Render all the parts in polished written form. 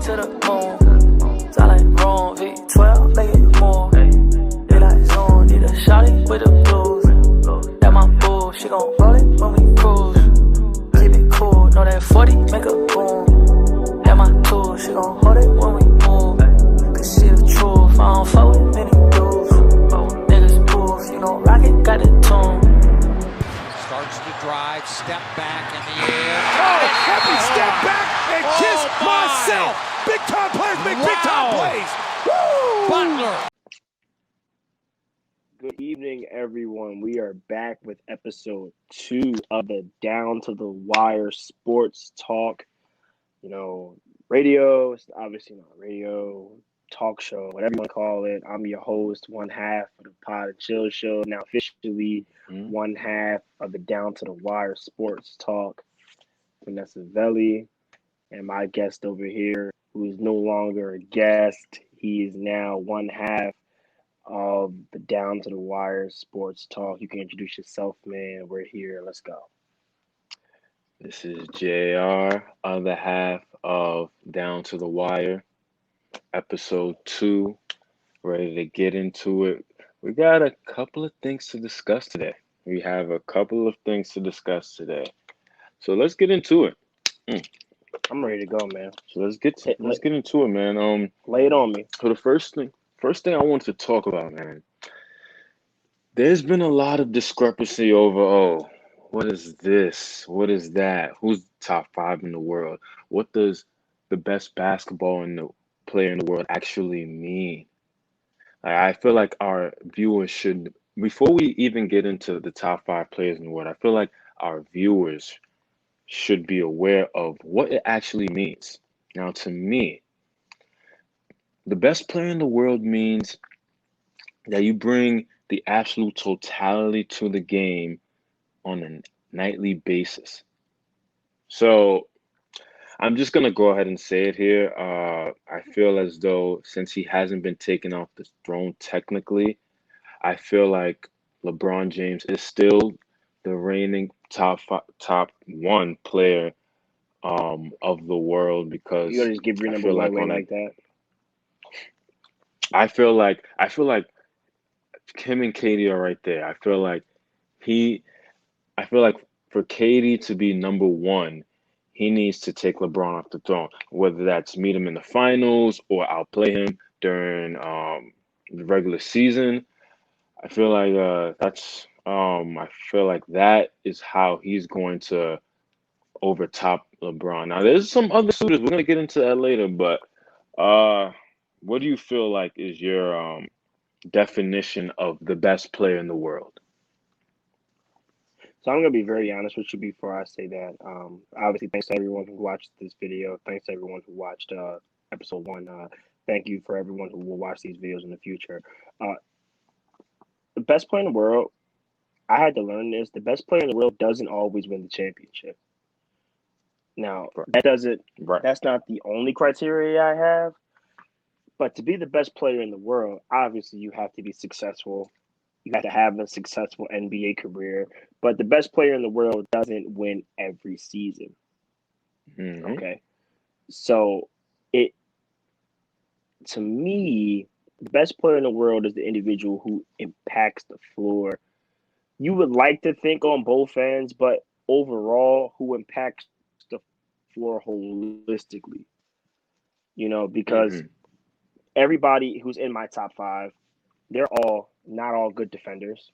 to the moon. Sound like wrong, V12, make it more. They like zone, need a shawty with the blues. That my boo, she gon' roll it when we cruise. Keep it cool, know that 40 make a boom. That my tool, she gon' hold it when we move. Cause she the truth, I don't fuck with many dudes. Niggas proof, you know, Rocket got the tune. Starts to drive, step back in the air. Oh, happy step back and kiss myself. Big time players make big time plays. Woo! Butler. Good evening, everyone. We are back with episode 2 of the Down to the Wire Sports Talk. You know, radio, it's obviously not radio, talk show, whatever you want to call it. I'm your host, one half of the Pod and Chill Show, now officially one half of the Down to the Wire Sports Talk. Vanessa Velli, and my guest over here, who is no longer a guest, he is now one half of the Down to the Wire Sports Talk. You can introduce yourself, man. We're here. Let's go. This is JR, other half of Down to the Wire, episode 2. Ready to get into it. We got a couple of things to discuss today. So let's get into it. I'm ready to go, man. So let's get into it, man. Lay it on me. So the first thing I want to talk about, man. There's been a lot of discrepancy over, what is this? What is that? Who's top 5 in the world? What does the best basketball player in the world actually mean? I feel like our viewers should, before we even get into the top 5 players in the world, I feel like our viewers should be aware of what it actually means. Now, to me, the best player in the world means that you bring the absolute totality to the game on a nightly basis. So I'm just going to go ahead and say it here. I feel as though since he hasn't been taken off the throne technically, I feel like LeBron James is still the reigning top 1 player of the world, because You gotta just give your number one way like that. I feel like Kim and Katie are right there. I feel like for Katie to be number 1, he needs to take LeBron off the throne, whether that's meet him in the finals or outplay him during the regular season. I feel like that is how he's going to overtop LeBron. Now, there's some other suitors. We're gonna get into that later, but what do you feel like is your definition of the best player in the world? So I'm going to be very honest with you before I say that. Obviously, thanks to everyone who watched this video. Thanks to everyone who watched episode 1. Thank you for everyone who will watch these videos in the future. The best player in the world, I had to learn this. The best player in the world doesn't always win the championship. Now, that's not the only criteria I have. But to be the best player in the world, obviously you have to be successful. You have to have a successful NBA career. But the best player in the world doesn't win every season. Mm-hmm. Okay. So to me, the best player in the world is the individual who impacts the floor. You would like to think on both ends, but overall, who impacts the floor holistically. You know, because everybody who's in my top 5, they're not all good defenders,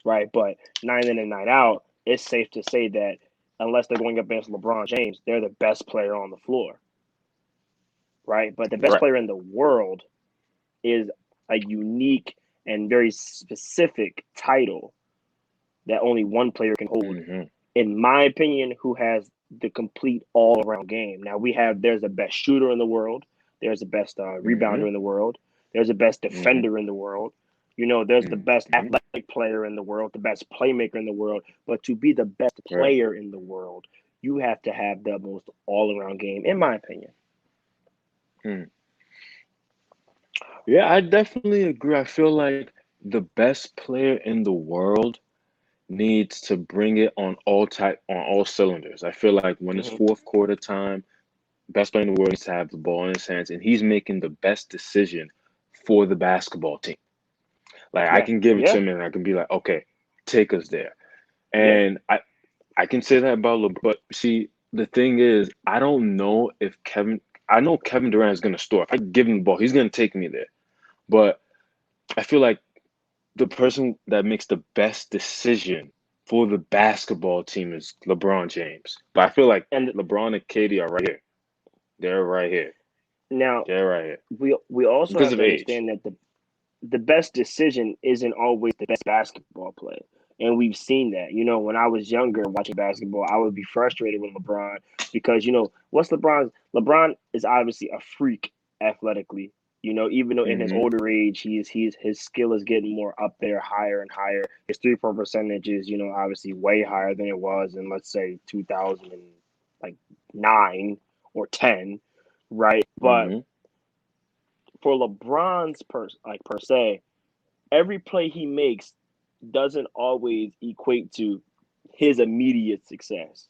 right? But night in and night out, it's safe to say that unless they're going up against LeBron James, they're the best player on the floor, right? But the best player in the world is a unique and very specific title that only one player can hold, in my opinion, who has the complete all-around game. Now, there's the best shooter in the world. There's the best rebounder in the world. There's the best defender in the world. You know, there's the best athletic player in the world, the best playmaker in the world. But to be the best player in the world, you have to have the most all-around game, in my opinion. Yeah, I definitely agree. I feel like the best player in the world needs to bring it on all cylinders. I feel like when it's fourth quarter time, best player in the world needs to have the ball in his hands, and he's making the best decision for the basketball team. Like I Yeah, can give it to yeah, him, and I can be like, okay, take us there. yeah. And I can say that about LeBron. But see, the thing is, I don't know if Kevin. I know Kevin Durant is gonna score. If I give him the ball, he's gonna take me there. But I feel like the person that makes the best decision for the basketball team is LeBron James. But I feel like And LeBron and KD are right here. They're right here. now They're right here we also because have of to age. understand that the best decision isn't always the best basketball play. And we've seen that. You know, when I was younger watching basketball, I would be frustrated with LeBron because, what's LeBron's? LeBron is obviously a freak athletically. You know, even though in his Hmm. older age, his skill is getting more up there, higher and higher. His 3-point percentage is, obviously way higher than it was in, let's say, 2009 or 10, right? But Hmm. for LeBron's per se, every play he makes doesn't always equate to his immediate success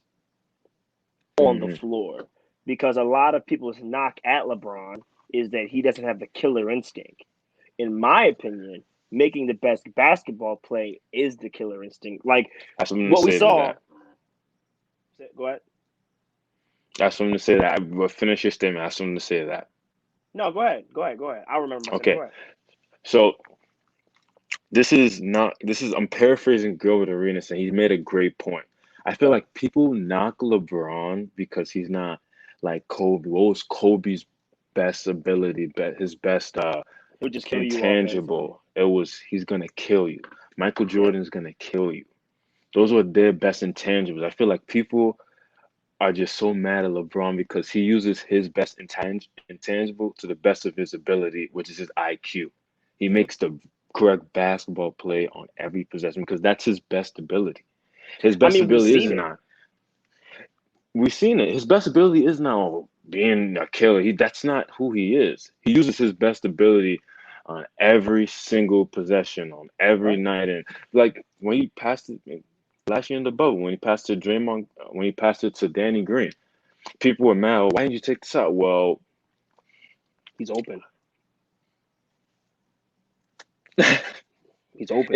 on the Hmm. floor because a lot of people's knock at LeBron is that he doesn't have the killer instinct. In my opinion, making the best basketball play is the killer instinct. Like That's something to what we say to saw. that. Go ahead. That's something to say to that. But finish your statement. That's something to say to that. No, go ahead. Go ahead. Go ahead. I'll remember my statement. Okay. Go ahead. So this is not. This is. I'm paraphrasing Gilbert Arenas, and he made a great point. I feel Okay. like people knock LeBron because he's not like Kobe. What was Kobe's best ability? His best He'll just kill you offensively. intangible. It was he's gonna kill you. Michael Yep. Jordan's gonna kill you. Those were their best intangibles. I feel like people are just so mad at LeBron because he uses his best intangible to the best of his ability, which is his IQ. He Mm-hmm. makes the correct basketball play on every possession because that's his best ability. His I best mean, we've ability is seen it. not. We've seen it. His best ability is not being a killer. That's not who he is. He uses his best ability on every single possession, on every Right. night, and like when he passed it last year in the bubble, when he passed to Draymond, when he passed it to Danny Green. People were mad. "Well, why didn't you take this out?" Well, He's open. it's He's open.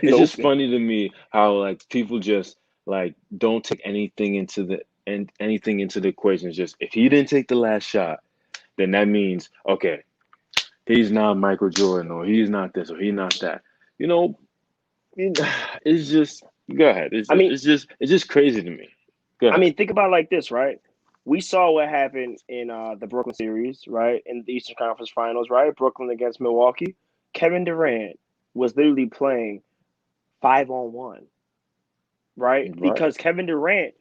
He's it's just open. funny to me how like people just like don't take anything into the equation. It's just if he didn't take the last shot, then that means okay, he's not Michael Jordan or he's not this or he's not that. You know, it's just go ahead. I mean, It's just crazy to me. Go I ahead. mean, think about it like this, right? We saw what happened in the Brooklyn series, right? In the Eastern Conference Finals, right? Brooklyn against Milwaukee. Kevin Durant was literally playing 5-on-1, right? Right. Because Kevin Durant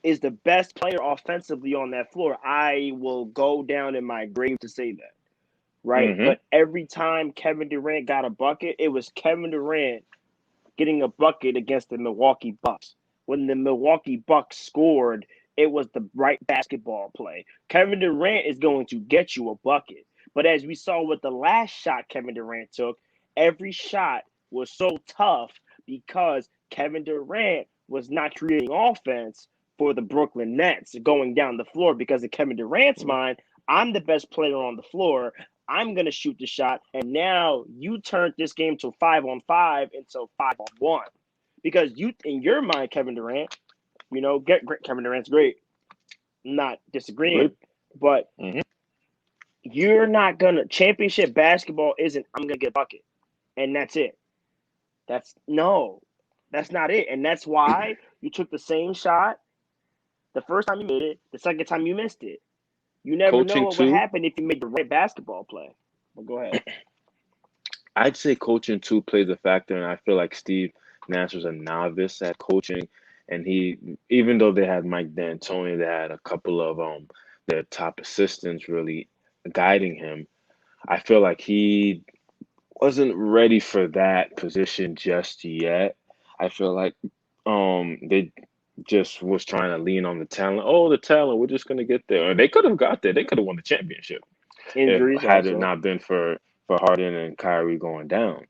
is the best player offensively on that floor. I will go down in my grave to say that, right? Mm-hmm. But every time Kevin Durant got a bucket, it was Kevin Durant getting a bucket against the Milwaukee Bucks. When the Milwaukee Bucks scored, it was the right basketball play. Kevin Durant is going to get you a bucket. But as we saw with the last shot Kevin Durant took, every shot was so tough because Kevin Durant was not creating offense for the Brooklyn Nets going down the floor because in Kevin Durant's mind, I'm the best player on the floor. I'm gonna shoot the shot, and now you turned this game to 5-on-5 into 5-on-1 because you, in your mind, Kevin Durant, get great. Kevin Durant's great. I'm not disagreeing, Great. but Mm-hmm. you're not gonna championship basketball isn't. I'm gonna get a bucket, and that's it. That's no, that's not it, and that's why you took the same shot the first time you made it, the second time you missed it. You never know Coaching what would too. happen if you made the right basketball play. Well, go ahead. I'd say coaching too plays a factor, and I feel like Steve Nash was a novice at coaching, and he, even though they had Mike D'Antoni, they had a couple of their top assistants really guiding him. I feel like he wasn't ready for that position just yet. I feel like they just was trying to lean on the talent. Oh, the talent, we're just gonna get there. Or they could have got there. They could have won the championship if Injuries had it also. not been for Harden and Kyrie going down.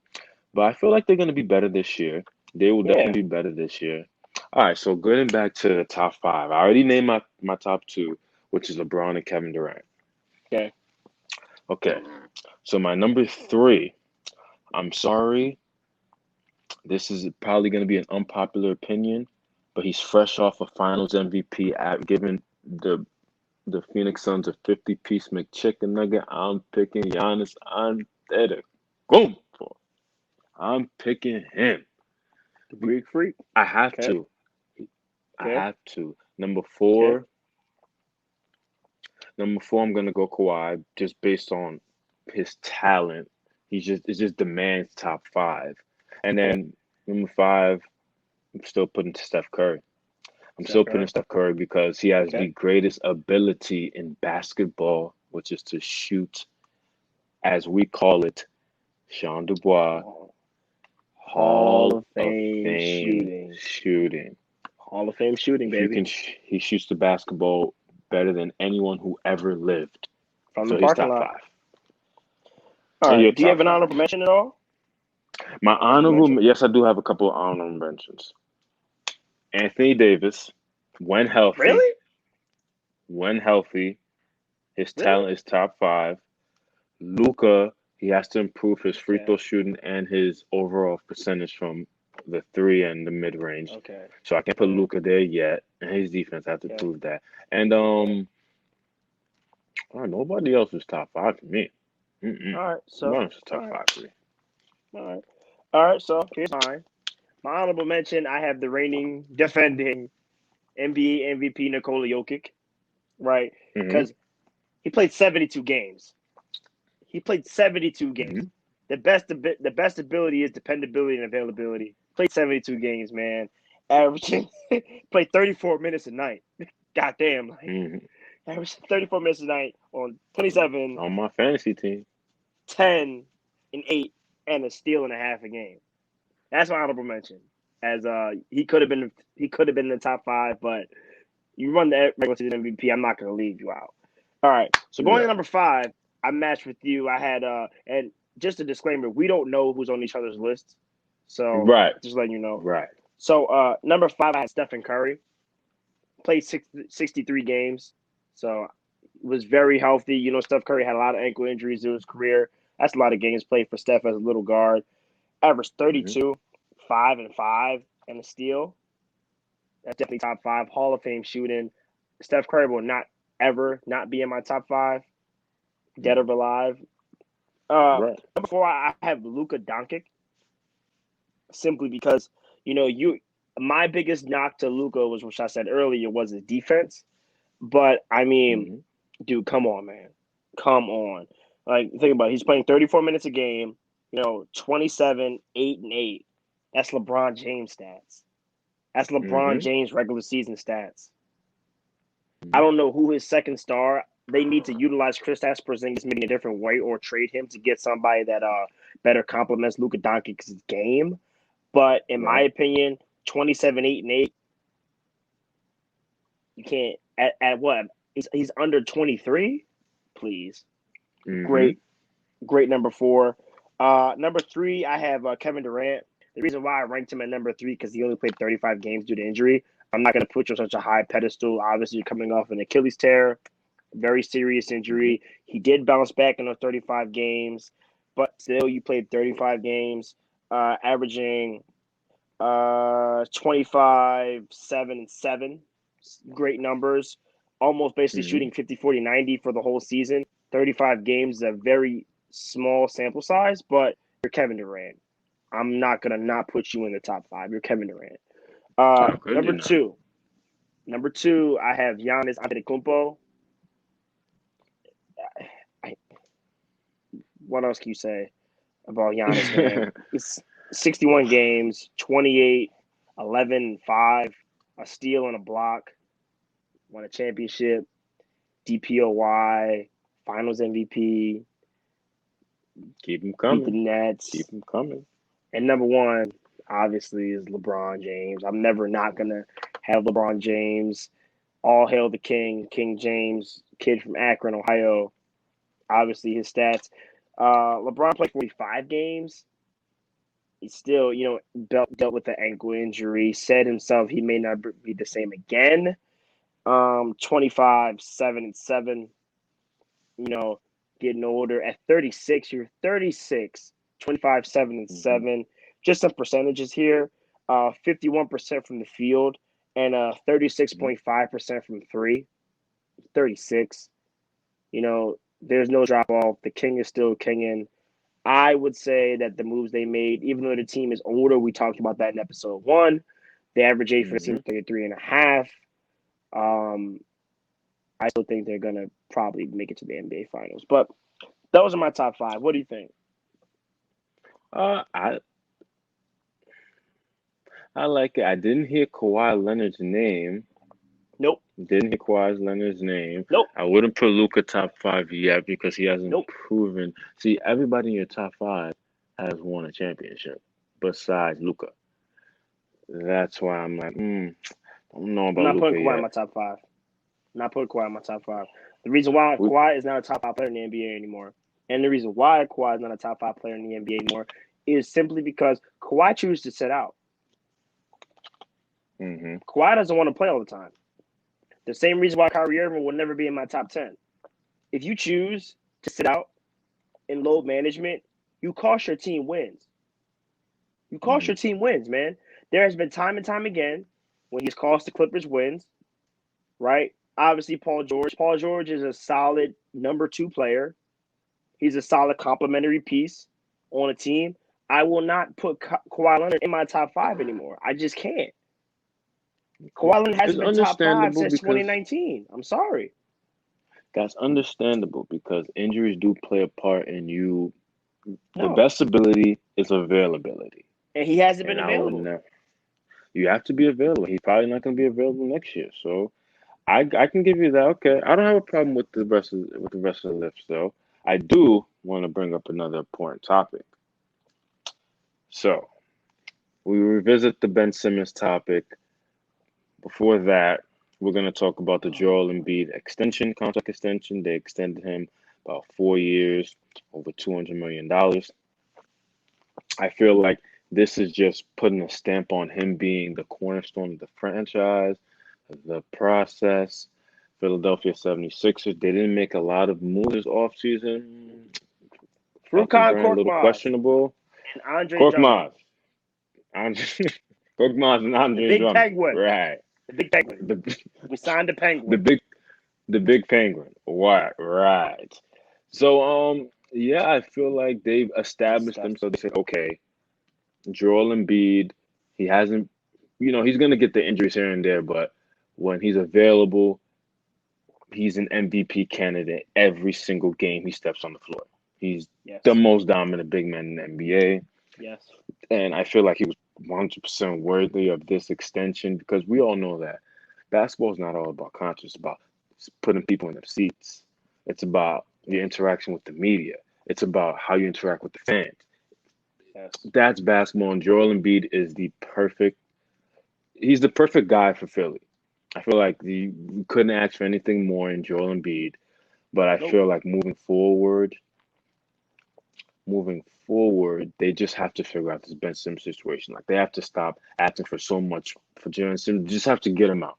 But I feel like they're going to be better this year. They will Yeah. definitely be better this year. All right, so getting back to the top five. I already named my top two. which is LeBron and Kevin Durant. Okay. Okay. So my number 3, I'm sorry, this is probably going to be an unpopular opinion, but he's fresh off a Finals MVP at giving the Phoenix Suns a 50-piece McChicken nugget. I'm picking Giannis Antetokounmpo. I'm picking him. The Greek Freak. I have Okay. to. I Okay. have to. Number 4. Okay. Number 4, I'm gonna go Kawhi just based on his talent. It just demands top 5. And then number 5, I'm still putting Steph Curry. I'm still putting Steph Curry because he has the greatest ability in basketball, which is to shoot, as we call it, Sean Dubois, Hall of Fame shooting. Hall of Fame shooting, baby. He shoots the basketball better than anyone who ever lived. From So the he's parking top lot. 5. All And right. you're Do you have top an 5. honorable mention at all? My honorable, yes, I do have a couple of honorable mentions. Anthony Davis, when healthy. Really? When healthy, his talent is top 5. Luka, he has to improve his free throw shooting and his overall percentage from the 3 and the mid range. Okay. So I can't put Luka there yet, and his defense has to prove that. And nobody else is top 5 for me. All right. So nobody else is top 5 for me. All right. So here's mine. My honorable mention, I have the reigning, defending NBA MVP Nikola Jokic, right? Because he played 72 games. The best ability is dependability and availability. Played 72 games, man. Averaging, played 34 minutes a night. Goddamn. Averaging 34 minutes a night on 27. On my fantasy team. 10 and 8 and a steal and a half a game. That's my honorable mention. As he could have been in the top 5, but you run the regular season MVP, I'm not going to leave you out. All right. So going to number 5, I matched with you. I had and just a disclaimer, we don't know who's on each other's lists. So just letting you know. Right. So number 5, I had Stephen Curry. Played 63 games. So was very healthy. You know, Steph Curry had a lot of ankle injuries in his career. That's a lot of games played for Steph as a little guard. Averaged 32, 5 and 5, and a steal. That's definitely top 5. Hall of Fame shooting. Steph Curry will not ever not be in my top 5, dead or alive. Number 4, I have Luka Doncic. Simply because, you know, my biggest knock to Luka was, which I said earlier, was his defense. But I mean, dude, come on, man. Come on. Like, think about it. He's playing 34 minutes a game, you know, 27, 8 and 8. That's LeBron James stats. That's LeBron James regular season stats. I don't know who his second star. They need to utilize Kristaps Porzingis maybe in a different way or trade him to get somebody that better complements Luka Doncic's game. But in my opinion, 27, 8 and 8. You can't at what? He's under 23? Please. Great number 4. Number 3, I have Kevin Durant. The reason why I ranked him at number 3 because he only played 35 games due to injury. I'm not going to put you on such a high pedestal. Obviously, you're coming off an Achilles tear, very serious injury. He did bounce back in those 35 games, but still, you played 35 games, averaging 25, 7, and 7. Great numbers. Almost basically shooting 50, 40, 90 for the whole season. 35 games is a very small sample size, but you're Kevin Durant. I'm not going to not put you in the top 5. You're Kevin Durant. Number 2, I have Giannis Antetokounmpo. What else can you say about Giannis, man? It's 61 games, 28, 11, 5, a steal and a block, won a championship, DPOY, Finals MVP. Keep him coming. Beat the Nets. Keep him coming. And number 1, obviously, is LeBron James. I'm never not going to have LeBron James. All hail the king, King James, kid from Akron, Ohio. Obviously, his stats. LeBron played 45 games. He still, you know, dealt with the ankle injury. Said himself he may not be the same again. 25, 7 and 7. You know, getting older. At 36, you're 36, 25, 7 and 7. Just some percentages here. 51% from the field and 36.5% from three. 36. You know, there's no drop off. The king is still kinging. I would say that the moves they made, even though the team is older, we talked about that in episode 1. The average age for the team is 33.5. I still think they're gonna probably make it to the NBA Finals. But those are my top 5. What do you think? I like it. I didn't hear Kawhi Leonard's name. Nope. Didn't hear Kawhi Leonard's name. Nope. I wouldn't put Luka top 5 yet because he hasn't Nope. proven. See, everybody in your top 5 has won a championship besides Luka. That's why I'm like, I don't know I'm about not Luka putting Kawhi in yet. my top 5. Not putting Kawhi in my top 5. The reason why Kawhi is not a top 5 player in the NBA anymore, and the reason why Kawhi is not a top 5 player in the NBA anymore, is simply because Kawhi chooses to sit out. Kawhi doesn't want to play all the time. The same reason why Kyrie Irving will never be in my top 10. If you choose to sit out in load management, you cost your team wins. You cost your team wins, man. There has been time and time again when he's cost the Clippers wins, right? Obviously, Paul George. Paul George is a solid number 2 player. He's a solid complementary piece on a team. I will not put Kawhi Leonard in my top 5 anymore. I just can't. Kawhi Leonard hasn't been top 5 since 2019. I'm sorry. That's understandable because injuries do play a part in you. The No. best ability is availability. And he hasn't been available. You have to be available. He's probably not going to be available next year. So I can give you that. Okay, I don't have a problem with the rest of the list, though. I do want to bring up another important topic. So we revisit the Ben Simmons topic. Before that, we're going to talk about the Joel Embiid contract extension. They extended him about 4 years, over $200 million. I feel like this is just putting a stamp on him being the cornerstone of the franchise, the process. Philadelphia 76ers, they didn't make a lot of moves this offseason. Furkan a little questionable. And Andre Korkmaz. Korkmaz and Andre Big Drummond. Penguin. Right. The Big Penguin. We signed the Penguin. The Big Penguin. Right. So, yeah, I feel like they've established themselves. They said, okay, Joel Embiid, he hasn't, he's going to get the injuries here and there, but when he's available, he's an MVP candidate every single game he steps on the floor. He's the most dominant big man in the NBA. Yes. And I feel like he was 100% worthy of this extension because we all know that basketball is not all about contracts. It's about putting people in their seats. It's about the interaction with the media. It's about how you interact with the fans. Yes. That's basketball, and Joel Embiid is he's the perfect guy for Philly. I feel like we couldn't ask for anything more in Joel Embiid, but I feel like moving forward, they just have to figure out this Ben Simmons situation. Like, they have to stop asking for so much for Jalen Simmons. Just have to get him out.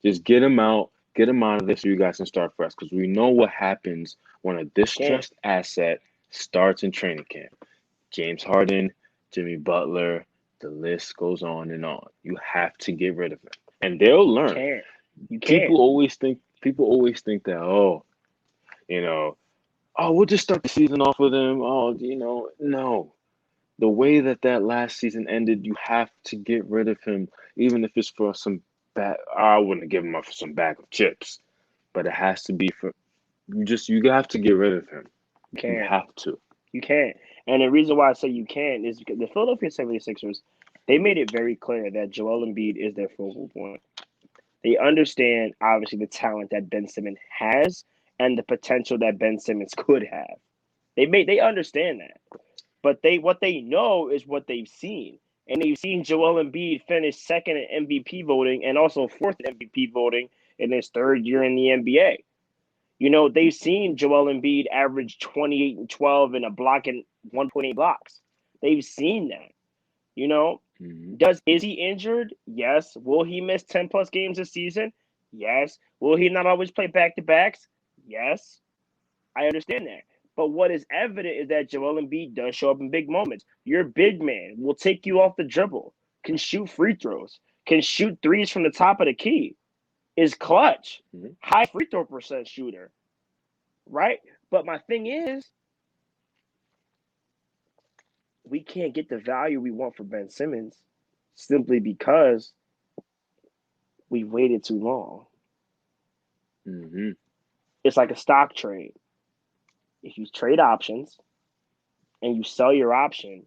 Just get him out of this so you guys can start fresh. Because we know what happens when a distressed asset starts in training camp. James Harden, Jimmy Butler, the list goes on and on. You have to get rid of him. And they'll learn. You can't. People always think that, we'll just start the season off with him. No. The way that last season ended, you have to get rid of him, even if it's for some bag. I wouldn't give him up for some bag of chips, but it has to be you have to get rid of him. You have to. You can't. And the reason why I say you can't is because the Philadelphia 76ers, they made it very clear that Joel Embiid is their focal point. They understand, obviously, the talent that Ben Simmons has and the potential that Ben Simmons could have. They understand that. But what they know is what they've seen. And they've seen Joel Embiid finish second in MVP voting and also fourth in MVP voting in his third year in the NBA. They've seen Joel Embiid average 28 and 12 and a block and 1.8 blocks. They've seen that. Is he injured? Yes. Will he miss 10 plus games this season? Yes. Will he not always play back-to-backs? Yes. I understand that. But what is evident is that Joel Embiid does show up in big moments. Your big man will take you off the dribble, can shoot free throws, can shoot threes from the top of the key, is clutch, Mhm. high free throw percent shooter, right? But my thing is, we can't get the value we want for Ben Simmons simply because we waited too long. Mhm. It's like a stock trade. If you trade options and you sell your option,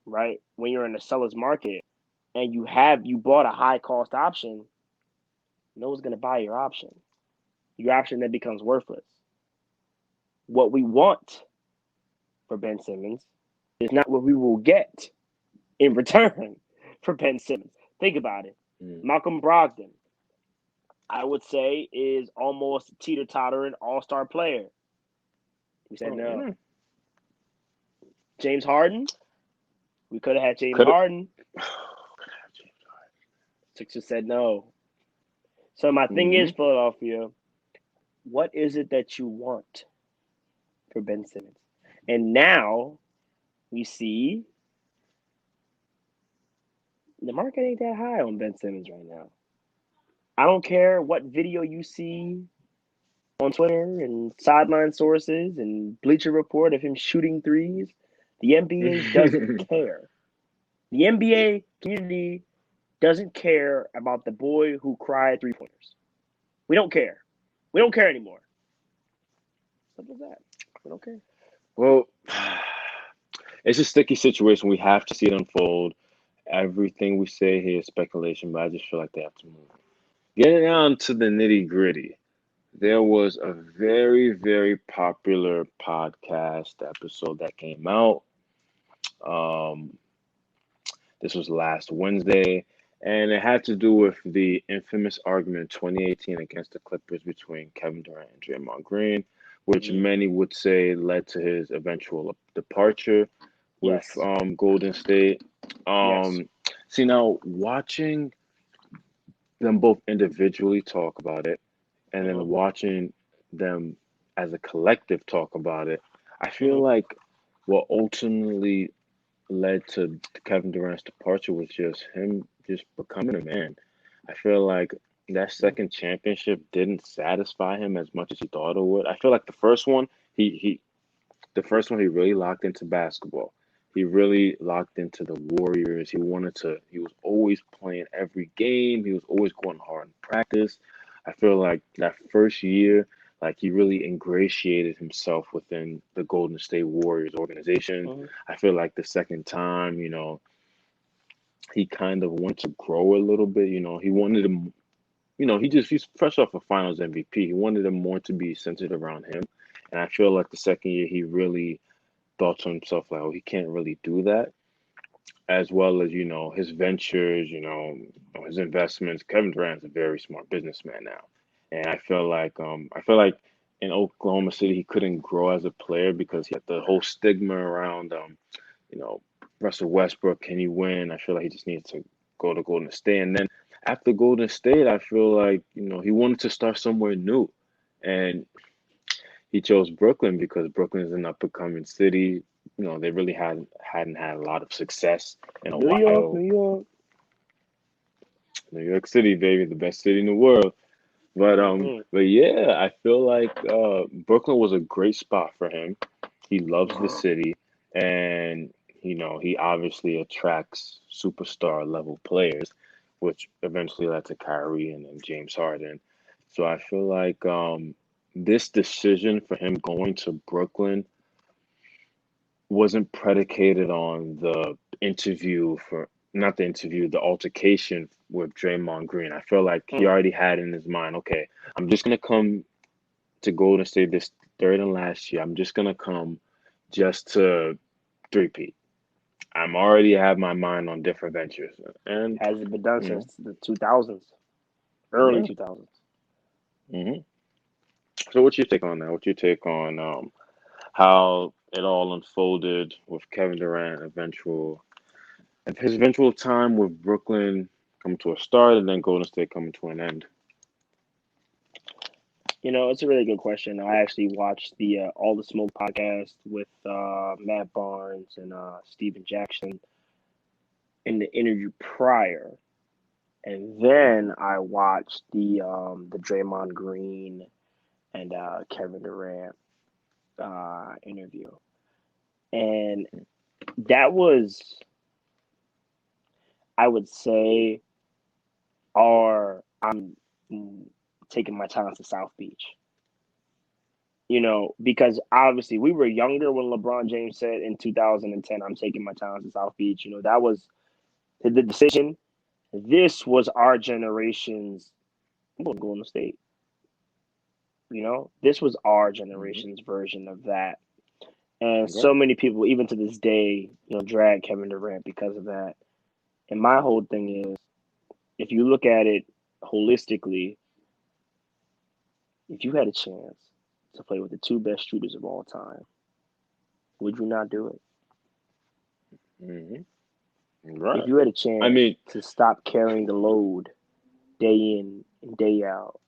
right, when you're in the seller's market and you bought a high cost option, no one's gonna buy your option. Your option then becomes worthless. What we want for Ben Simmons is not what we will get in return for Ben Simmons. Think about it. Mhm. Malcolm Brogdon, I would say, is almost teeter-tottering all-star player. We said Oh, no. yeah. James Harden, we could have had James Could have. Harden. Sixers said no. So my thing is, Mhm. Philadelphia, what is it that you want for Ben Simmons? And now we see the market ain't that high on Ben Simmons right now. I don't care what video you see on Twitter and sideline sources and Bleacher Report of him shooting threes. The NBA doesn't care. The NBA community doesn't care about the boy who cried 3 pointers. We don't care. We don't care anymore. Simple as that. We don't care. Well, it's a sticky situation. We have to see it unfold. Everything we say here is speculation, but I just feel like they have to move. Getting down to the nitty gritty, there was a very, very popular podcast episode that came out. Um, this was last Wednesday, and it had to do with the infamous argument in 2018 against the Clippers between Kevin Durant and Draymond Green, which Mm-hmm. many would say led to his eventual departure with Yes. Golden State. Yes. Um, See, now watching them both individually talk about it and then Mm-hmm. watching them as a collective talk about it, I feel Mm-hmm. like what ultimately led to Kevin Durant's departure was just him just becoming a man. I feel like that second championship didn't satisfy him as much as he thought it would. I feel like the first one he really locked into basketball. He really locked into the Warriors. He was always playing every game. He was always going hard in practice. I feel like that first year, like he really ingratiated himself within the Golden State Warriors organization. Mm-hmm. I feel like the second time, he kind of wanted to grow a little bit. He wanted him, he's fresh off a Finals MVP. He wanted him more to be centered around him. And I feel like the second year, he really thought to himself like, oh, he can't really do that, as well as his ventures, his investments. Kevin Durant's a very smart businessman now, and I feel like in Oklahoma City he couldn't grow as a player because he had the whole stigma around you know Russell Westbrook. Can he win? I feel like he just needs to go to Golden State, and then after Golden State, I feel like he wanted to start somewhere new, and he chose Brooklyn because Brooklyn is an up and coming city. They really hadn't had a lot of success in a New York, New while. York. New York City, baby, the best city in the world. Mm-hmm. But yeah, I feel like Brooklyn was a great spot for him. He loves the city, and he obviously attracts superstar level players, which eventually led to Kyrie and then James Harden. So I feel like this decision for him going to Brooklyn wasn't predicated on the interview for not the interview, the altercation with Draymond Green. I feel like he already had in his mind, okay, I'm just gonna come to Golden State this third and last year. I'm just gonna come just to three-peat. I'm already have my mind on different ventures. And Hasn't been done you know, since the 2000s, early yeah. 2000s. hmm So what's your take on that? What's your take on how it all unfolded with Kevin Durant his eventual time with Brooklyn coming to a start and then Golden State coming to an end. It's a really good question. I actually watched the All the Smoke podcast with Matt Barnes and Steven Jackson in the interview prior, and then I watched the Draymond Green and Kevin Durant interview, and that was, I would say, I'm taking my talents to South Beach. Because obviously we were younger when LeBron James said in 2010, "I'm taking my talents to South Beach." That was the decision. This was our generation's. I'm going to Golden State. This was our generation's version of that. And so many people, even to this day, drag Kevin Durant because of that. And my whole thing is, if you look at it holistically, if you had a chance to play with the two best shooters of all time, would you not do it? Right. If you had a chance to stop carrying the load day in and day out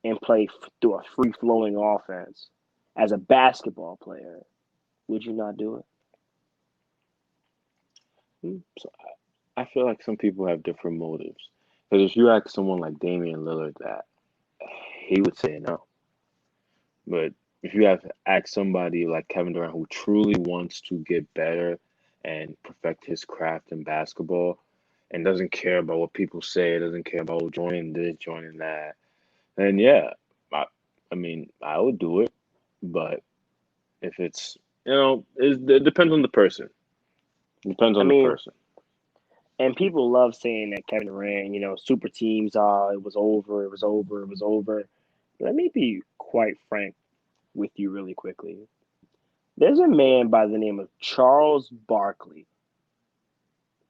and play through a free-flowing offense as a basketball player, would you not do it? So I feel like some people have different motives. Because if you ask someone like Damian Lillard that, he would say no. But if you have to ask somebody like Kevin Durant who truly wants to get better and perfect his craft in basketball and doesn't care about what people say, doesn't care about joining this, joining that, then yeah, I would do it. But if it's, it depends on the person. It depends on the person. And people love saying that Kevin Durant, super teams, it was over, it was over, it was over. Let me be quite frank with you really quickly. There's a man by the name of Charles Barkley,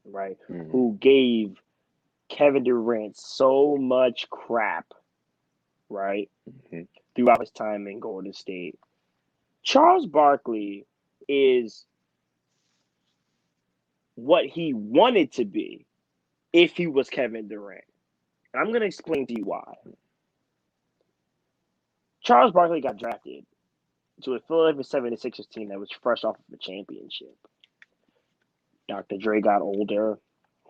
right, who gave Kevin Durant so much crap, right, throughout his time in Golden State. Charles Barkley is what he wanted to be if he was Kevin Durant. And I'm going to explain to you why. Charles Barkley got drafted to a Philadelphia 76ers team that was fresh off of a championship. Dr. Dre got older.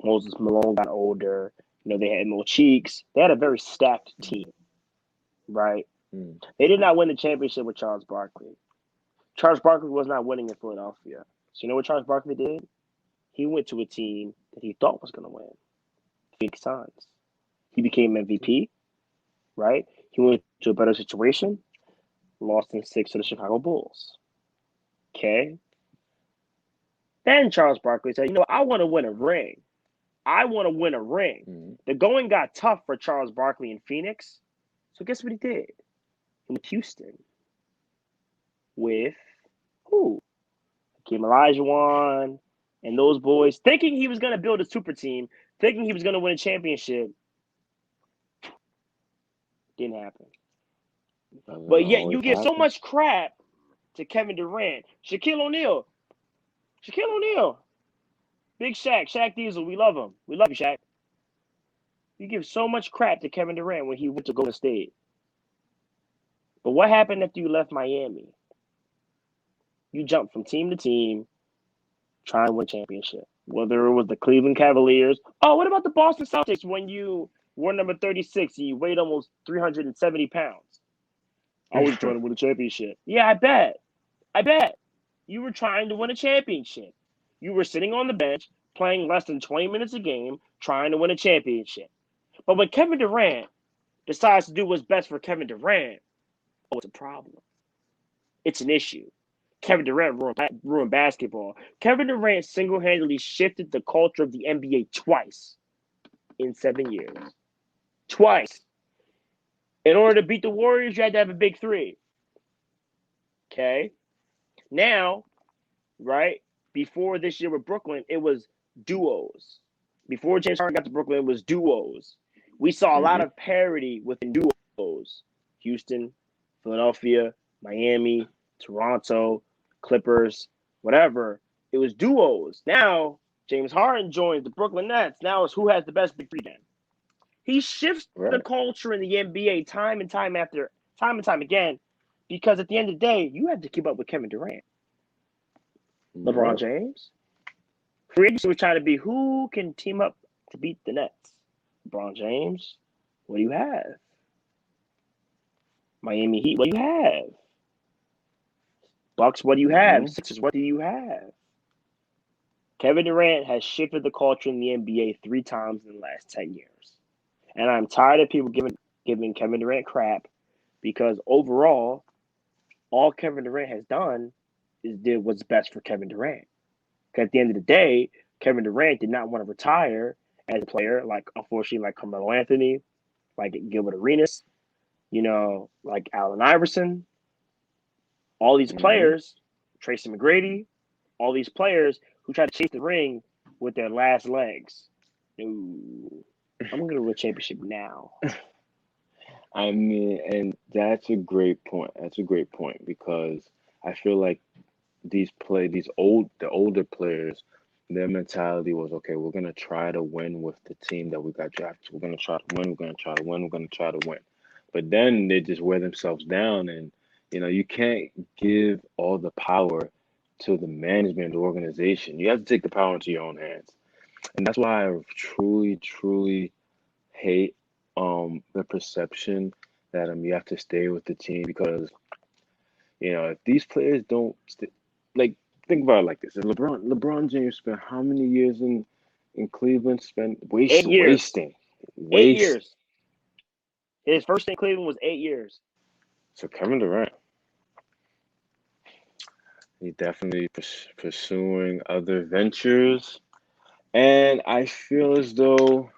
Moses Malone got older. They had more cheeks. They had a very stacked team, right? They did not win the championship with Charles Barkley. Charles Barkley was not winning in Philadelphia. So you know what Charles Barkley did? He went to a team that he thought was going to win, Phoenix Suns. He became MVP, right? He went to a better situation, lost in 6 to the Chicago Bulls. Okay? Then Charles Barkley said, I want to win a ring. I want to win a ring. The going got tough for Charles Barkley in Phoenix. So guess what he did? He went to Houston with who? Hakeem Olajuwon and those boys, thinking he was going to build a super team, thinking he was going to win a championship. Didn't happen. But yet you give so much crap to Kevin Durant. Shaquille O'Neal. Big Shaq Diesel, we love him. We love you, Shaq. You give so much crap to Kevin Durant when he went to Golden State. But what happened after you left Miami? You jumped from team to team, trying to win a championship. Whether it was the Cleveland Cavaliers. Oh, what about the Boston Celtics when you were number 36 and you weighed almost 370 pounds? I was trying to win a championship. Yeah, I bet. You were trying to win a championship. You were sitting on the bench, playing less than 20 minutes a game, trying to win a championship. But when Kevin Durant decides to do what's best for Kevin Durant, it's a problem. It's an issue. Kevin Durant ruined basketball. Kevin Durant single-handedly shifted the culture of the NBA twice in 7 years. Twice. In order to beat the Warriors, you had to have a big three. Okay? Now, right, before this year with Brooklyn, it was duos. Before James Harden got to Brooklyn, it was duos. We saw a lot of parity within duos. Houston, Philadelphia, Miami, Toronto, Clippers, whatever. It was duos. Now, James Harden joins the Brooklyn Nets. Now it's who has the best big three then. He shifts the culture in the NBA time and time after time and time again, because at the end of the day, you have to keep up with Kevin Durant, LeBron Yep. James. Free agency was trying to be who can team up to beat the Nets. LeBron James, what do you have? Miami Heat, what do you have? Bucks, what do you have? Sixers, what do you have? Kevin Durant has shifted the culture in the NBA 3 times in the last 10 years. And I'm tired of people giving Kevin Durant crap because overall, all Kevin Durant has done is did what's best for Kevin Durant. Because at the end of the day, Kevin Durant did not want to retire as a player, like unfortunately, like Carmelo Anthony, like Gilbert Arenas, like Allen Iverson. All these players, Tracy McGrady, all these players who try to chase the ring with their last legs. Ooh, I'm going to win a championship now. I mean, and that's a great point. That's a great point because I feel like the older players, their mentality was okay. We're gonna try to win with the team that we got drafted. We're gonna try to win. We're gonna try to win. We're gonna try to win. But then they just wear themselves down, and you can't give all the power to the management, the organization. You have to take the power into your own hands, and that's why I truly, truly hate the perception that you have to stay with the team because if these players don't like think about it like this. If LeBron James spent how many years in Cleveland? Spent 8 years. wasting 8 years. His first in Cleveland was 8 years. So Kevin Durant, he's definitely pursuing other ventures, and I feel as though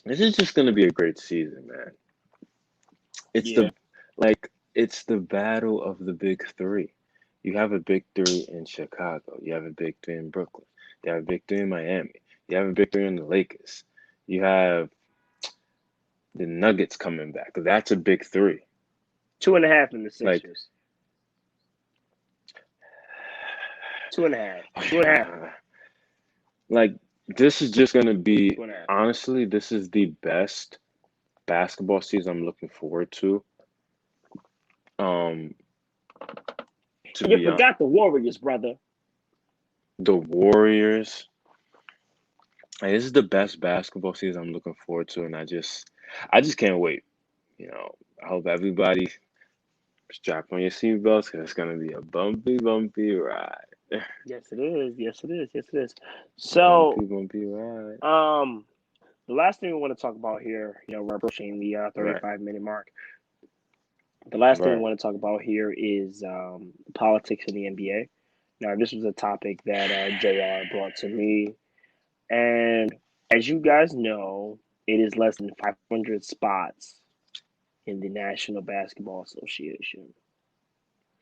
this is just gonna be a great season, man. It's it's the battle of the big three. You have a big three in Chicago. You have a big three in Brooklyn. You have a big three in Miami. You have a big three in the Lakers. You have the Nuggets coming back. That's a big three. 2.5 in the Like Sixers. 2.5. 2.5. Like this is just gonna be 2.5. honestly, this is the best basketball season I'm looking forward to. You forgot the Warriors, brother. The Warriors. Like, this is the best basketball season I'm looking forward to, and I just can't wait. I hope everybody strap on your seatbelts because it's gonna be a bumpy, bumpy ride. Yes, it is. Yes, it is. Yes, it is. So, bumpy ride. the last thing we want to talk about here, we're approaching the 35-minute mark. The last thing we want to talk about here is politics in the NBA. Now, this was a topic that JR brought to me. And as you guys know, it is less than 500 spots in the National Basketball Association.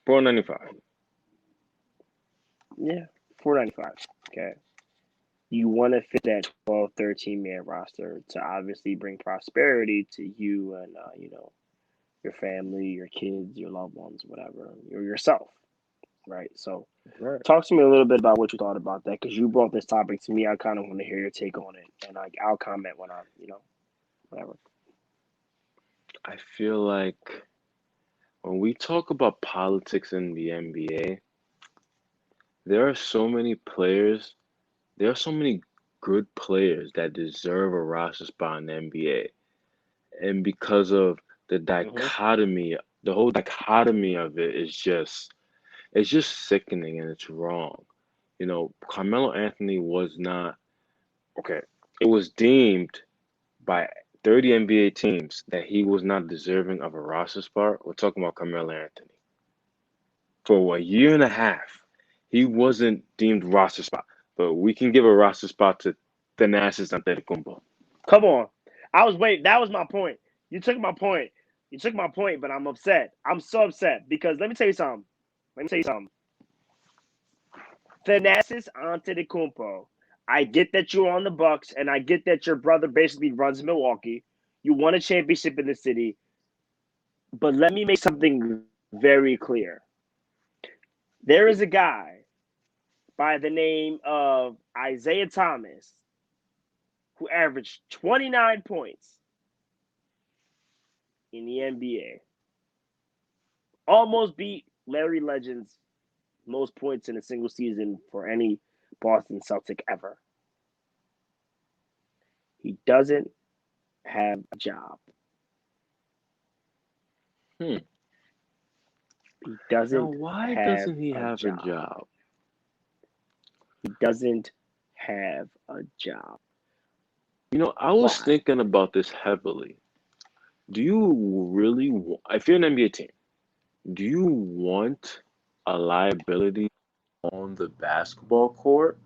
495. Yeah, 495. Okay. You want to fit that 12, 13-man roster to obviously bring prosperity to you and, your family, your kids, your loved ones, whatever, or yourself, right? So talk to me a little bit about what you thought about that because you brought this topic to me. I kind of want to hear your take on it, and I'll comment when I, whatever. I feel like when we talk about politics in the NBA, there are so many players, there are so many good players that deserve a roster spot in the NBA. And because of the dichotomy, the whole dichotomy of it is it's just sickening and it's wrong. Carmelo Anthony was not okay. It was deemed by 30 NBA teams that he was not deserving of a roster spot. We're talking about Carmelo Anthony. For a year and a half, he wasn't deemed roster spot. But we can give a roster spot to Thanasis Antetokounmpo. Come on. I was waiting. That was my point. You took my point. But I'm upset. I'm so upset because let me tell you something. Thanasis Antetokounmpo. I get that you're on the Bucks, and I get that your brother basically runs Milwaukee. You won a championship in the city. But let me make something very clear. There is a guy by the name of Isaiah Thomas who averaged 29 points, in the NBA. Almost beat Larry Legend's most points in a single season for any Boston Celtic ever. He doesn't have a job. Hmm. He doesn't Now, why have doesn't he a have a job. job? He doesn't have a job. I was Why? thinking about this heavily. Do you really, if you're an NBA team, do you want a liability on the basketball court?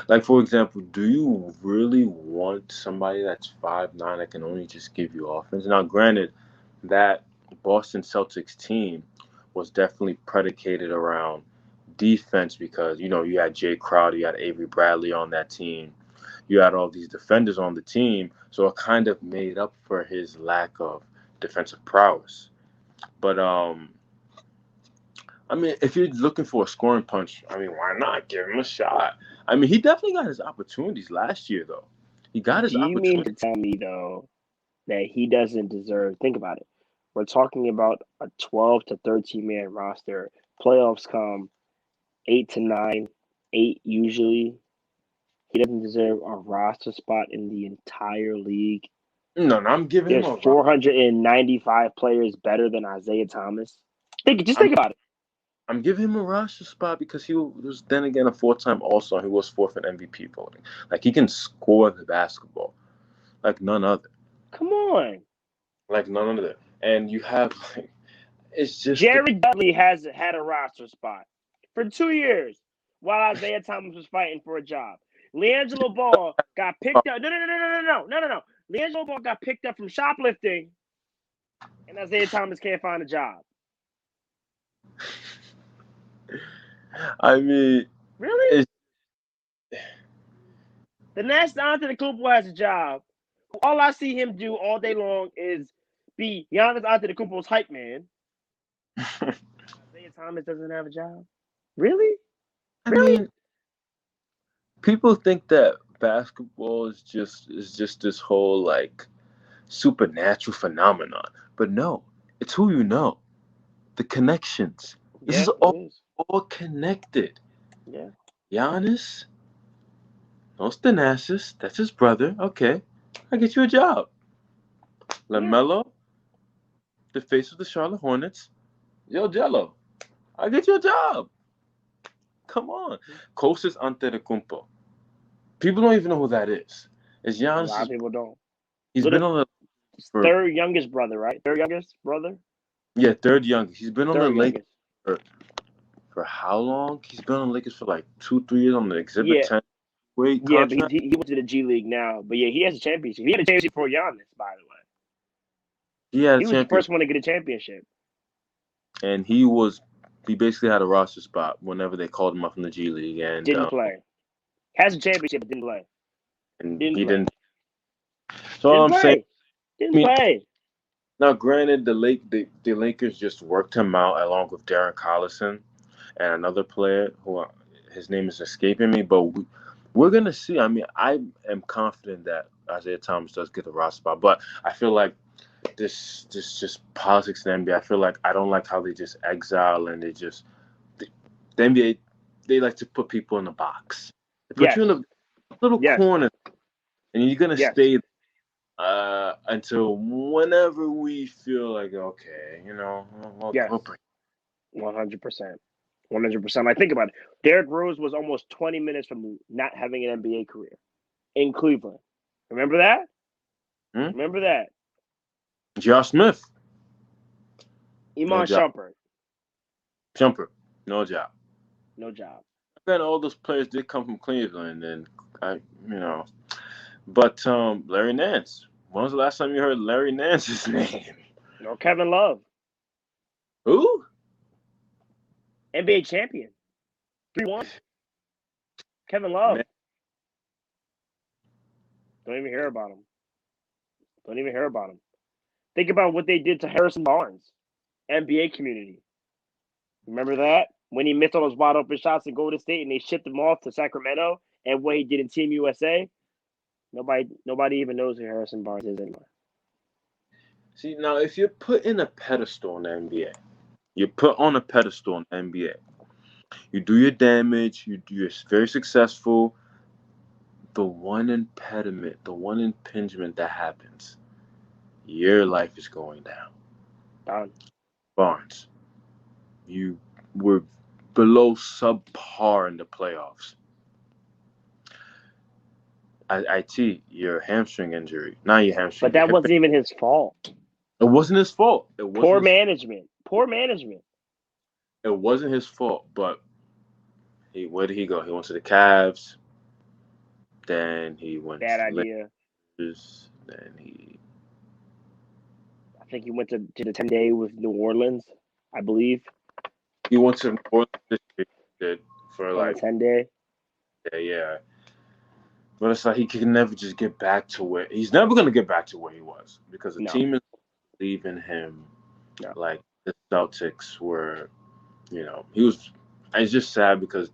Like, for example, do you really want somebody that's 5'9" that can only just give you offense? Now, granted, that Boston Celtics team was definitely predicated around defense because, you had Jay Crowder, you had Avery Bradley on that team, you had all these defenders on the team, so it kind of made up for his lack of defensive prowess. But I mean, if you're looking for a scoring punch, I mean, why not give him a shot? I mean, he definitely got his opportunities last year, though. He got his Do you mean opportunity. to tell me, though, that he doesn't deserve? Think about it. We're talking about a 12 to 13 man roster. Playoffs come 8 to 9, 8 usually. He doesn't deserve a roster spot in the entire league. No, I'm giving him There's a. 495 players better than Isaiah Thomas. Think about it. I'm giving him a roster spot because he was then again a four-time All-Star. He was fourth in MVP voting. Like he can score the basketball, like none other. Come on. Like none other. And you have like, it's just Jared Dudley has had a roster spot for 2 years while Isaiah Thomas was fighting for a job. LiAngelo Ball got picked up. No. LiAngelo Ball got picked up from shoplifting, and Isaiah Thomas can't find a job. I mean, Really? The next Antetokounmpo has a job. All I see him do all day long is be Giannis Antetokounmpo's hype man. Isaiah Thomas doesn't have a job. Really? I mean, people think that basketball is just this whole like supernatural phenomenon, but no, it's who you know, the connections. This Yeah, is all connected. Yeah. Giannis, Los Thanasis, that's his brother. Okay, I get you a job. LaMelo, the face of the Charlotte Hornets. Yo, Jello, I get you a job. Come on, Kostas Antetokounmpo. People don't even know who that is. It's A Giannis. lot of people don't. He's been on the third youngest brother, right? Third youngest brother? Yeah, third youngest. He's been on the Third Lakers youngest. for how long? He's been on the Lakers for like 2-3 years on the Exhibit 10 weight Yeah, but contract. he went to the G League now. But yeah, he has a championship. He had a championship for Giannis, by the way. He was the first one to get a championship. And he basically had a roster spot whenever they called him up from the G League and Didn't play. Has a championship, but didn't play. And Didn't he play. didn't. So all I'm saying, Didn't play. Now, granted, the Lakers just worked him out along with Darren Collison and another player who his name is escaping me, but we're gonna see. I mean, I am confident that Isaiah Thomas does get the roster spot, but I feel like this just politics in the NBA. I feel like I don't like how they just exile and the NBA, they like to put people in a box. They put you in a little corner, and you're gonna stay until whenever we feel like okay, we'll bring. 100%. 100%. Like, think about it. Derrick Rose was almost 20 minutes from not having an NBA career in Cleveland. Remember that? Remember that? Josh Smith. Iman Shumpert. No job. No job. And all those players did come from Cleveland, and but Larry Nance. When was the last time you heard Larry Nance's name? No, Kevin Love. Who? NBA champion. 3-1. Kevin Love. Man. Don't even hear about him. Think about what they did to Harrison Barnes, NBA community. Remember that? When he missed all those wide open shots in Golden State and they shipped him off to Sacramento, and what he did in Team USA. Nobody even knows who Harrison Barnes is anymore. See, now if you're put in a pedestal in the NBA, you're put on a pedestal in the NBA. You do your damage. You're very successful. The one impediment, the one impingement that happens, your life is going down. Done. Barnes, you were below subpar in the playoffs. IT, your hamstring injury. Not your hamstring. But that your hip. wasn't even his fault. It wasn't his fault. It wasn't Poor his, management. Poor management. It wasn't his fault. But where did he go? He went to the Cavs. Then he went Bad to idea. Lakers. Then he I think he went to the 10-day with New Orleans, I believe. went to New Orleans this year. He did for On like a 10-day. yeah. But it's like he can never just get back to where he's never gonna get back to where he was because the No. team is leaving him. No. Like the Celtics were, he was. It's just sad because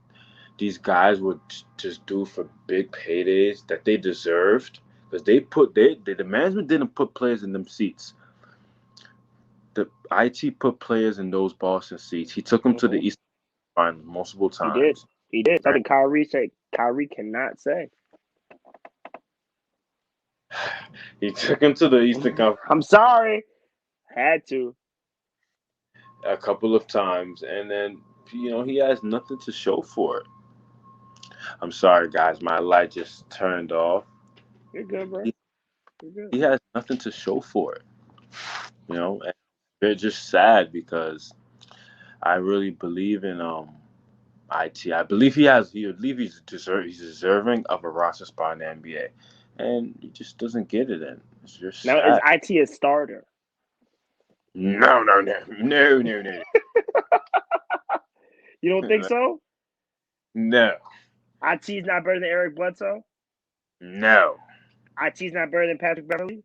these guys would just do for big paydays that they deserved because the management didn't put players in them seats. The IT put players in those Boston seats. He took them to the Eastern Final multiple times. He did. Something Kyrie said. Kyrie cannot say. He took him to the Eastern Conference I'm sorry. Had to. a couple of times, and then he has nothing to show for it. I'm sorry, guys. My light just turned off. You're good, bro. You're good. He has nothing to show for it. And they're just sad because I really believe in IT. I believe he's deserving of a roster spot in the NBA, and he just doesn't get it. And it's just Now sad. is IT a starter? No. You don't think so? No. IT's not better than Eric Bledsoe? No. IT's not better than Patrick Beverly?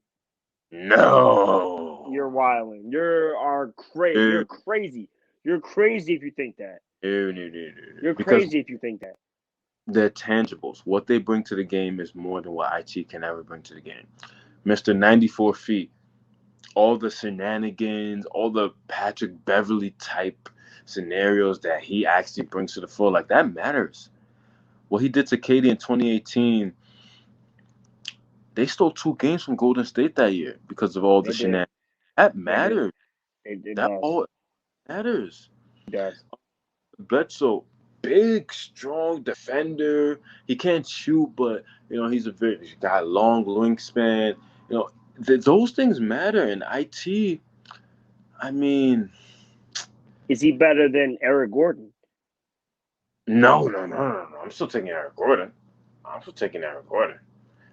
No. You're wilding. You're crazy. You're crazy. You're crazy if you think that. No. You're Because crazy if you think that. they're tangibles. What they bring to the game is more than what IT can ever bring to the game. Mr. 94 feet, all the shenanigans, all the Patrick Beverly type scenarios that he actually brings to the floor, like that matters. What he did to KD in 2018, they stole 2 games from Golden State that year because of all the shenanigans. That matters. It That does. all matters. It does. Bledsoe, big, strong defender. He can't shoot, but he's got a long wingspan. Those things matter. And IT, I mean, Is he better than Eric Gordon? no. I'm still taking Eric Gordon.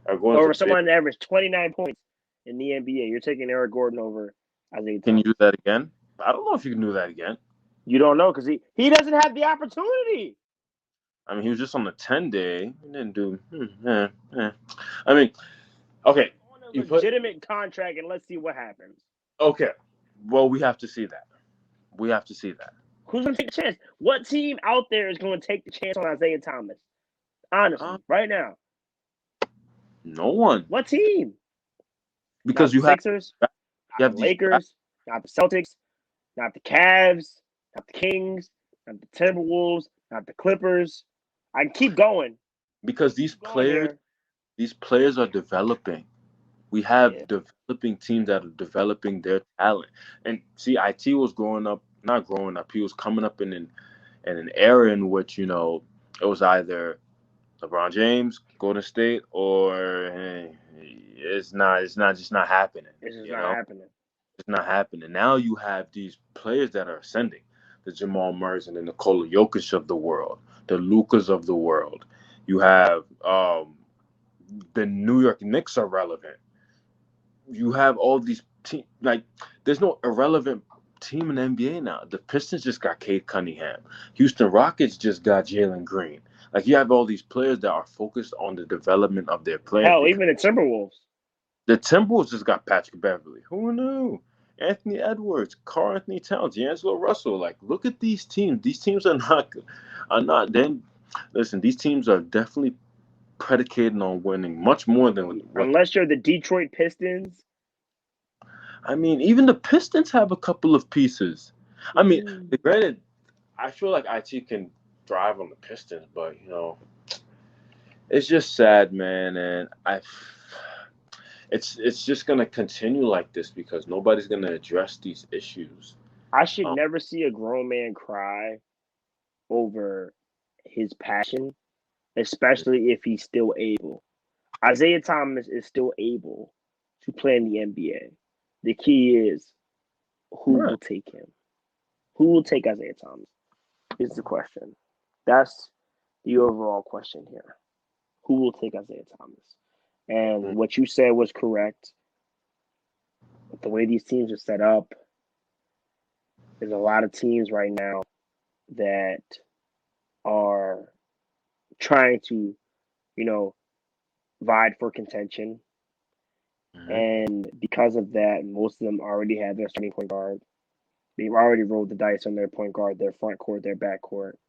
Over someone that averaged 29 points in the NBA. You're taking Eric Gordon over Isaiah Thomas. Can you do that again? I don't know if you can do that again. You don't know because he doesn't have the opportunity. I mean, he was just on the 10-day. He didn't do. I mean, okay. On a legitimate contract, and let's see what happens. Okay. Well, we have to see that. Who's going to take the chance? What team out there is going to take the chance on Isaiah Thomas? Honestly, right now. No one. What team? Because not the Sixers, not the Lakers, not the Celtics, not the Cavs, not the Kings, not the Timberwolves, not the Clippers. I can keep going. Because these players are developing. We have developing teams that are developing their talent. And see, IT was not growing up. He was coming up in an era in which, it was either LeBron James, Golden State, or it's just not happening. It's just not happening. It's not happening. Now you have these players that are ascending, the Jamal Murrays and the Nikola Jokic of the world, the Lukas of the world. You have the New York Knicks are relevant. You have all these teams. Like, there's no irrelevant team in the NBA now. The Pistons just got Cade Cunningham. Houston Rockets just got Jalen Green. Like, you have all these players that are focused on the development of their players. Hell, even the Timberwolves. The Timberwolves just got Patrick Beverly. Who knew? Anthony Edwards, Karl Anthony Towns, D'Angelo Russell. Like, look at these teams. These teams are not. Then, listen, these teams are definitely predicated on winning much more than. Unless you're the Detroit Pistons. I mean, even the Pistons have a couple of pieces. I mean, granted, I feel like IT can thrive on the Pistons, but it's just sad, man, and it's just gonna continue like this because nobody's gonna address these issues. I should Um, never see a grown man cry over his passion, especially if he's still able. Isaiah Thomas is still able to play in the NBA. The key is who right. will take him? Who will take Isaiah Thomas? Is the question. That's the overall question here. Who will take Isaiah Thomas? And what you said was correct. The way these teams are set up, there's a lot of teams right now that are trying to, vied for contention. Mhm. And because of that, most of them already have their starting point guard. They've already rolled the dice on their point guard, their front court, their back court.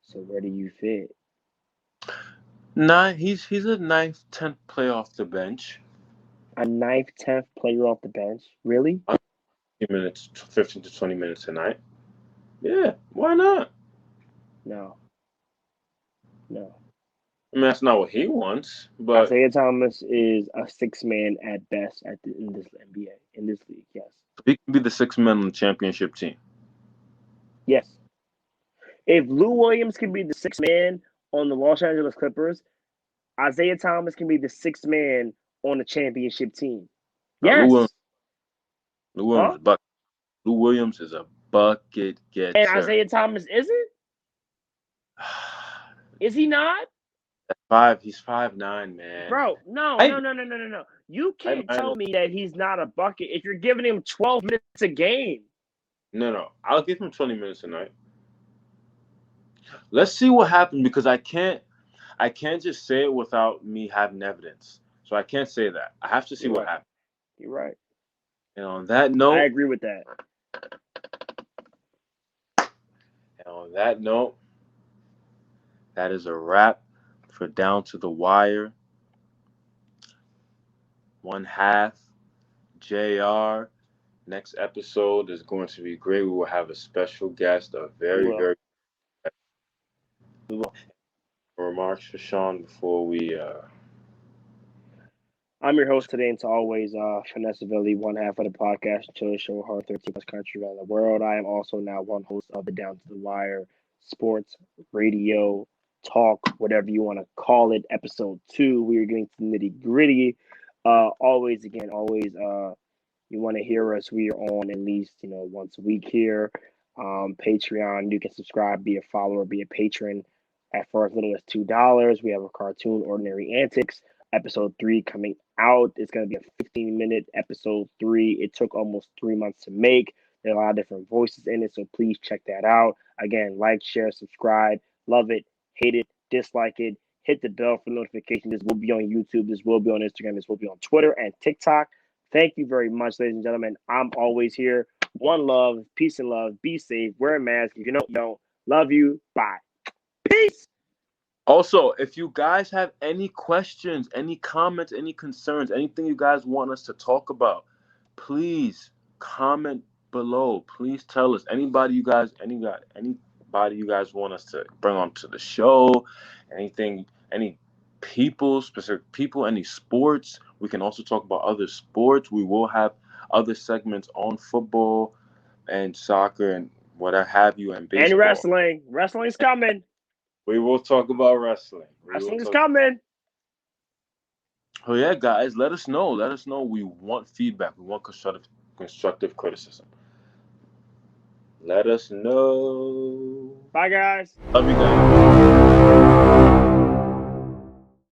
So where do you fit? He's a ninth, 10th player off the bench. A ninth, 10th player off the bench? Really? 15 minutes, 15 to 20 minutes a night. Yeah, why not? No. I mean, that's not what he wants, but Isaiah Thomas is a six man at best in this NBA, in this league. Yes. he can be the sixth man on the championship team. Yes. If Lou Williams can be the sixth man on the Los Angeles Clippers, Isaiah Thomas can be the sixth man on the championship team. Now, Yes. Lou Williams, Huh? Lou Williams is a bucket And getter. Isaiah Thomas isn't? Is he not? He's 5'9", man. Bro, no. You can't tell me that he's not a bucket if you're giving him 12 minutes a game. No. I'll give him 20 minutes a night. Let's see what happens because I can't just say it without me having evidence. So I can't say that. I have to see what happens. You're right. And on that note, I agree with that. That is a wrap for Down to the Wire. 1/2 JR. Next episode is going to be great. We will have a special guest, a very remarks for Sean before we I'm your host today, and to always, Vanessa Villi, 1/2 of the podcast, Chill Show, Heart 13 plus country around the world. I am also now one host of the Down to the Wire Sports Radio Talk, whatever you want to call it, episode 2. We are getting to the nitty gritty. Always, you want to hear us, we are on at least, once a week here. Patreon, you can subscribe, be a follower, be a patron at for as little as $2. We have a cartoon, Ordinary Antics. Episode 3 coming out. It's going to be a 15-minute episode 3. It took almost 3 months to make. There are a lot of different voices in it, so please check that out. Again, like, share, subscribe. Love it, hate it, dislike it. Hit the bell for notifications. This will be on YouTube. This will be on Instagram. This will be on Twitter and TikTok. Thank you very much, ladies and gentlemen. I'm always here. One love, peace and love. Be safe. Wear a mask. If you don't, love you. Bye. Peace. Also, if you guys have any questions, any comments, any concerns, anything you guys want us to talk about, please comment below. Please tell us. Anybody you guys want us to bring onto the show, anything, any people, specific people, any sports. We can also talk about other sports. We will have other segments on football and soccer and what have you, and baseball. And wrestling. Wrestling's coming. We will talk about wrestling. Wrestling's coming. Oh yeah, guys, let us know. Let us know. We want feedback. We want constructive criticism. Let us know. Bye, guys. Love you guys.